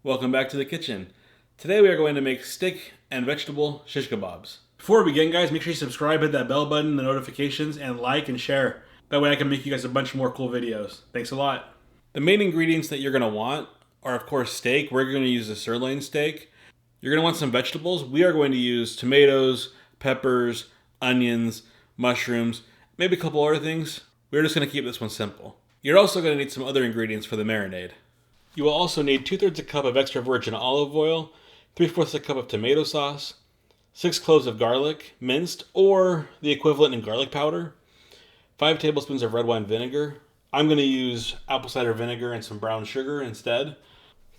Welcome back to the kitchen. Today we are going to make steak and vegetable shish kebabs. Before we begin, guys, make sure you subscribe, hit that bell button, the notifications, and like and share. That way I can make you guys a bunch more cool videos. Thanks a lot. The main ingredients that you're going to want are, of course, steak. We're going to use a sirloin steak. You're going to want some vegetables. We are going to use tomatoes, peppers, onions, mushrooms, maybe a couple other things. We're just going to keep this one simple. You're also going to need some other ingredients for the marinade. You will also need 2/3 a cup of extra virgin olive oil, 3/4 a cup of tomato sauce, 6 cloves of garlic, minced, or the equivalent in garlic powder, 5 tablespoons of red wine vinegar. I'm going to use apple cider vinegar and some brown sugar instead,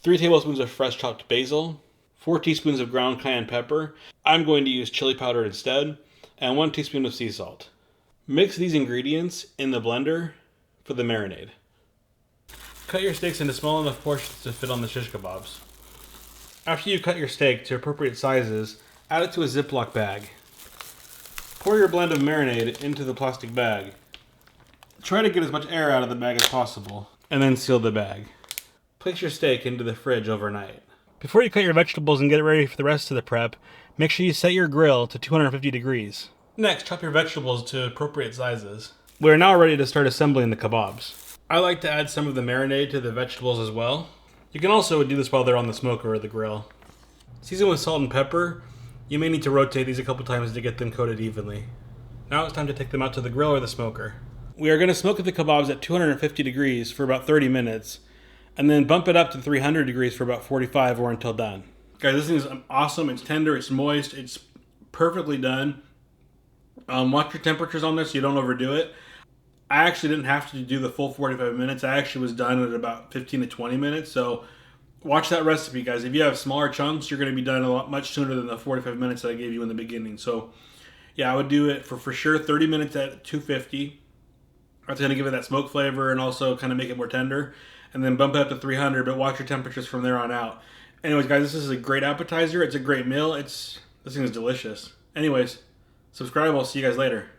3 tablespoons of fresh chopped basil, 4 teaspoons of ground cayenne pepper. I'm going to use chili powder instead, and 1 teaspoon of sea salt. Mix these ingredients in the blender for the marinade. Cut your steaks into small enough portions to fit on the shish kebabs. After you cut your steak to appropriate sizes, add it to a Ziploc bag. Pour your blend of marinade into the plastic bag. Try to get as much air out of the bag as possible, and then seal the bag. Place your steak into the fridge overnight. Before you cut your vegetables and get it ready for the rest of the prep, make sure you set your grill to 250 degrees. Next, chop your vegetables to appropriate sizes. We are now ready to start assembling the kebabs. I like to add some of the marinade to the vegetables as well. You can also do this while they're on the smoker or the grill. Season with salt and pepper. You may need to rotate these a couple times to get them coated evenly. Now it's time to take them out to the grill or the smoker. We are going to smoke the kebabs at 250 degrees for about 30 minutes, and then bump it up to 300 degrees for about 45 or until done. Guys, this thing is awesome. It's tender, it's moist, it's perfectly done. Watch your temperatures on this so you don't overdo it. I actually didn't have to do the full 45 minutes. I actually was done at about 15 to 20 minutes. So watch that recipe, guys. If you have smaller chunks, you're going to be done much sooner than the 45 minutes that I gave you in the beginning. So yeah, I would do it for sure 30 minutes at 250. That's going to give it that smoke flavor and also kind of make it more tender. And then bump it up to 300, but watch your temperatures from there on out. Anyways, guys, this is a great appetizer. It's a great meal. This thing is delicious. Anyways, subscribe. I'll see you guys later.